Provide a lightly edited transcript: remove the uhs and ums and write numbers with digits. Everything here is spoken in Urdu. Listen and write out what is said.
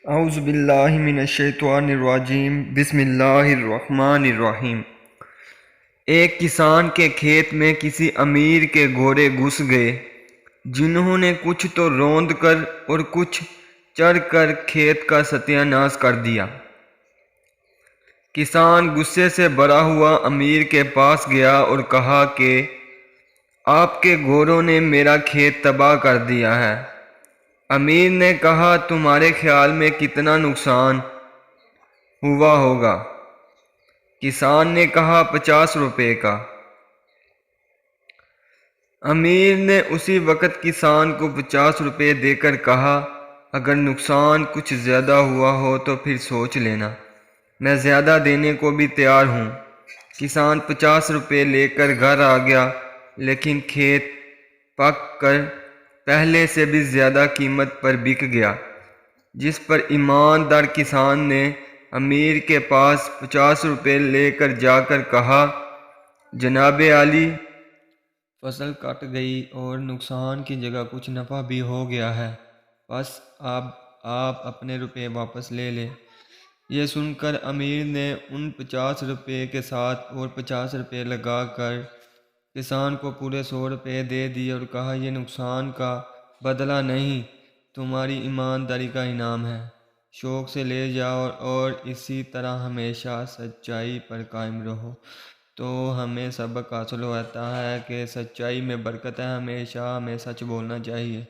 اعوذ باللہ من الشیطان الرجیم بسم اللہ الرحمن الرحیم۔ ایک کسان کے کھیت میں کسی امیر کے گھوڑے گھس گئے، جنہوں نے کچھ تو روند کر اور کچھ چر کر کھیت کا ستیہ ناش کر دیا۔ کسان غصے سے بھرا ہوا امیر کے پاس گیا اور کہا کہ آپ کے گھوڑوں نے میرا کھیت تباہ کر دیا ہے۔ امیر نے کہا تمہارے خیال میں کتنا نقصان ہوا ہوگا؟ کسان نے کہا 50 روپے کا۔ امیر نے اسی وقت کسان کو 50 روپے دے کر کہا اگر نقصان کچھ زیادہ ہوا ہو تو پھر سوچ لینا، میں زیادہ دینے کو بھی تیار ہوں۔ کسان 50 روپے لے کر گھر آ گیا، لیکن کھیت پک کر پہلے سے بھی زیادہ قیمت پر بک گیا، جس پر ایماندار کسان نے امیر کے پاس 50 روپے لے کر جا کر کہا جناب عالی، فصل کٹ گئی اور نقصان کی جگہ کچھ نفع بھی ہو گیا ہے، بس آپ اپنے روپے واپس لے لیں۔ یہ سن کر امیر نے ان 50 روپے کے ساتھ اور 50 روپے لگا کر کسان کو پورے 100 روپے دے دیے اور کہا یہ نقصان کا بدلہ نہیں، تمہاری ایمانداری کا انعام ہے، شوق سے لے جاؤ اور اسی طرح ہمیشہ سچائی پر قائم رہو۔ تو ہمیں سبق حاصل ہوتا ہے کہ سچائی میں برکت ہے، ہمیشہ ہمیں سچ بولنا چاہیے۔